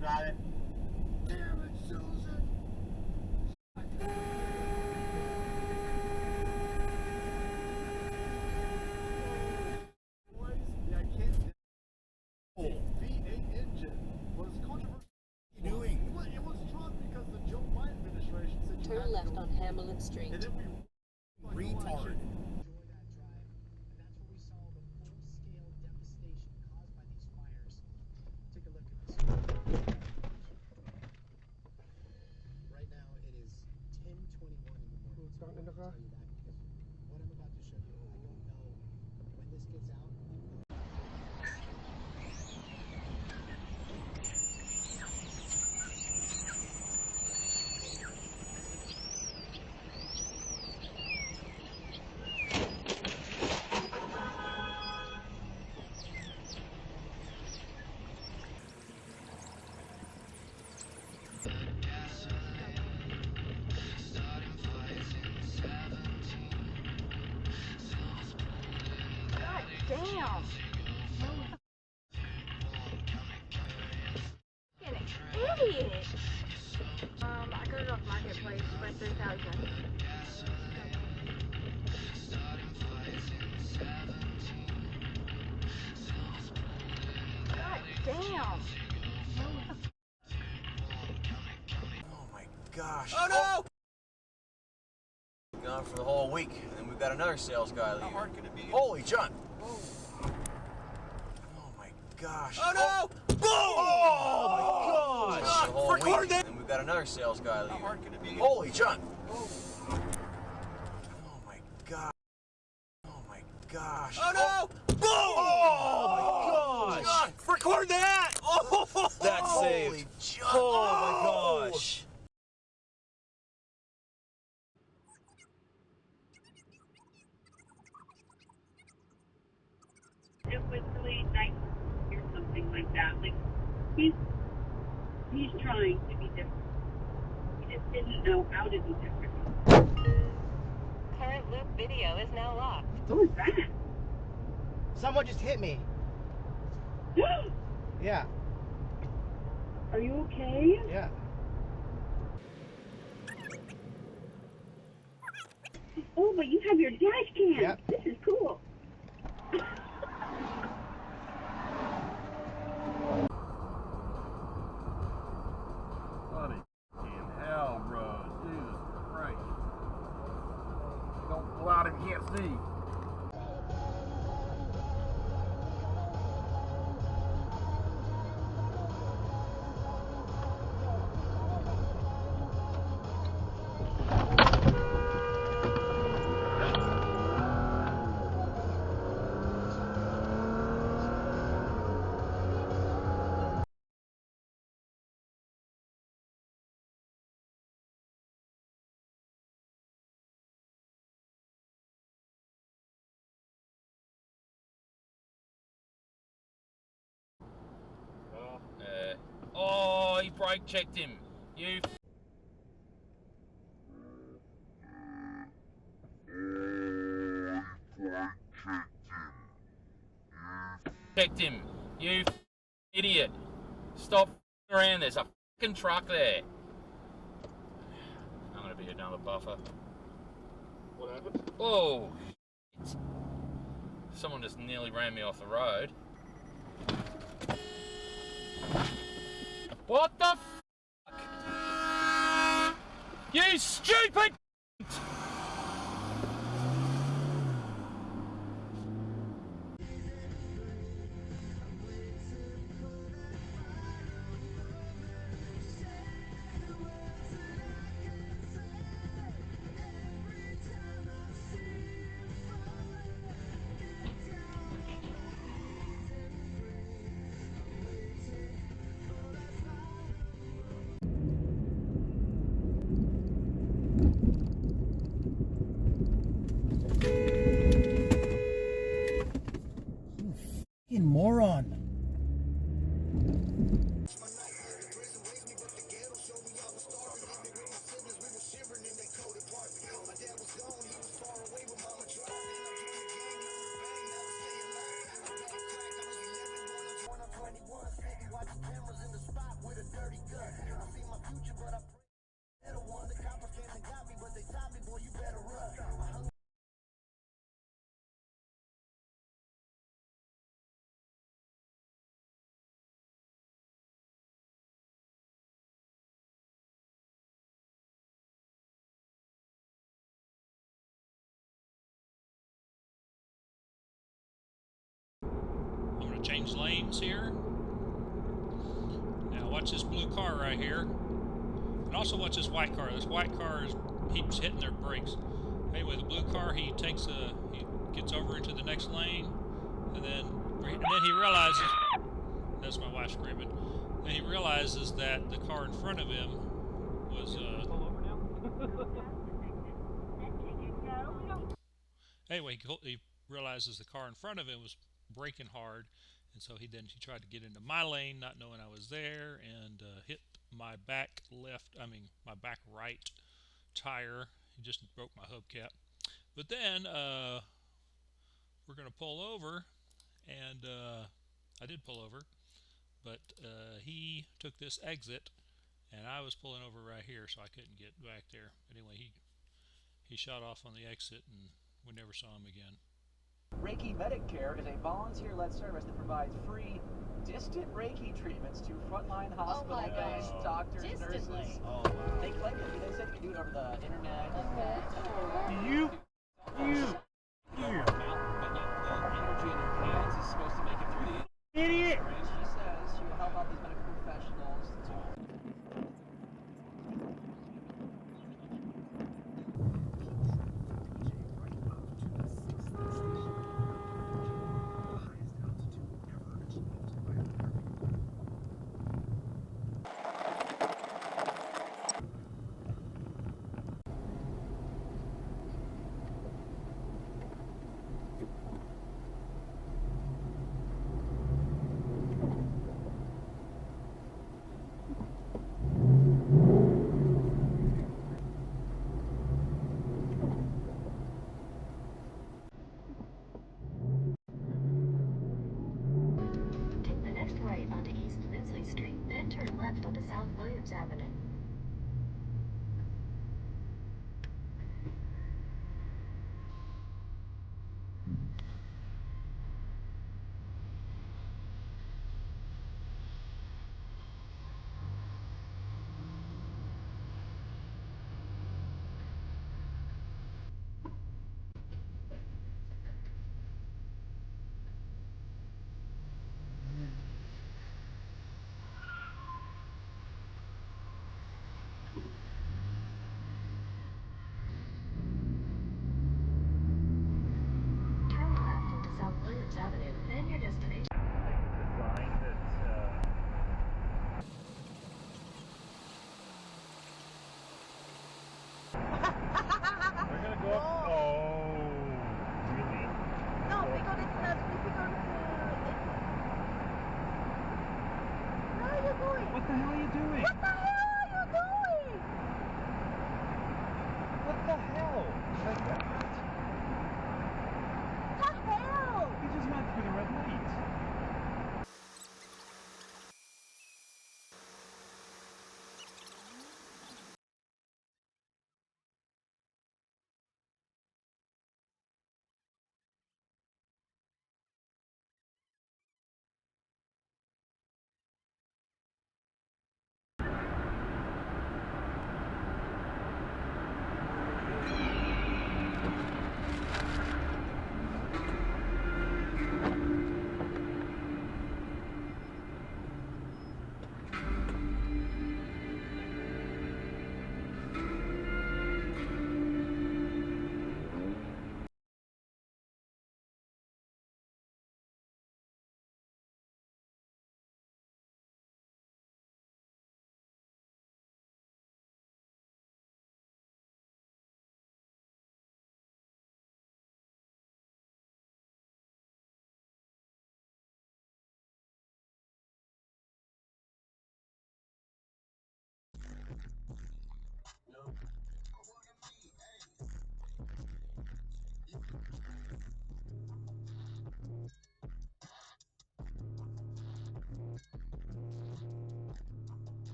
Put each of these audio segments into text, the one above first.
Got it. Damn it, Susan! V8 engine was controversial. What are you doing? It was Trump because the Joe Biden administration said you had Turn to left go- on Hamlin Street. And then we Retard. Enjoy that drive, and that's where we saw the full-scale devastation caused by these fires. Take a look at this. Right now, it is 10:21 in the morning. What's going in the car? I'll tell you that because what I'm about to show you, I don't know when this gets out. Damn! An idiot! I could go off Marketplace for 3,000. God damn! Oh my gosh. Oh no! Gone for the whole week, and then we've got another sales guy leaving. How hard can it be? Holy John! Oh my gosh. Oh no! Boom! Oh my gosh! The whole Record week, that! and we've got another sales guy leaving. How hard can it be? Holy John! Oh my god! Oh my gosh! Oh no! Boom! Oh my gosh! Record that! Oh! That's Holy saved. John. Oh my gosh! It was really nice to hear something like that. Like he's trying to be different. He just didn't know how to be different. Current loop video is now locked. What was that? Someone just hit me. Yeah, Are you okay? yeah. Oh, but you have your dash cam. Yep. This is cool. Bloody in hell, bro. Jesus Christ. Don't pull out if you can't see. Oh, he brake checked him. You checked him. You idiot. Stop around. There's a fucking truck there. I'm gonna be another buffer. What happened? Oh, shit. Someone just nearly ran me off the road. What the fuck? You stupid! You moron. gonna change lanes here. Now watch this blue car right here. And also watch this white car. This white car keeps hitting their brakes. Anyway, the blue car, he gets over into the next lane, and then he realizes, that's my wife screaming, then he realizes that the car in front of him was, anyway, he realizes the car in front of him was braking hard, and so he tried to get into my lane, not knowing I was there, and hit my back right tire. He just broke my hubcap. But then we're going to pull over, and I did pull over, but he took this exit, and I was pulling over right here, so I couldn't get back there. Anyway, he shot off on the exit, and we never saw him again. Reiki Medic Care is a volunteer-led service that provides free distant Reiki treatments to frontline hospital-based doctors, nurses. Oh, wow. They claim that they said you can do it over the internet. You. But the energy in your hands is supposed to make it through the Idiot. She says she will help out these medical professionals to Take the next right onto East Lindsley Street, then turn left onto South Williams Avenue. Turn left onto South Williams Avenue, then your destination. We're gonna go up. Oh, really? No, because it's not difficult to... Where are you going? What the hell are you doing? What the hell are you doing? What the hell? Like that? What the hell? You just went through the red light.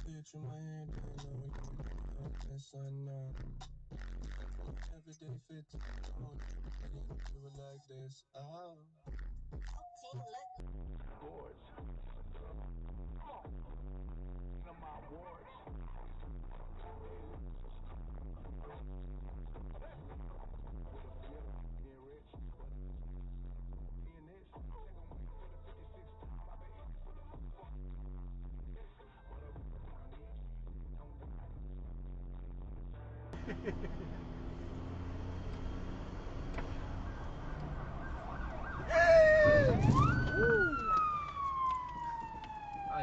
Bitch in my hand, I know it. Yes, I know. Every day fit. Do it like this. Oh.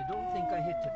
don't think I hit the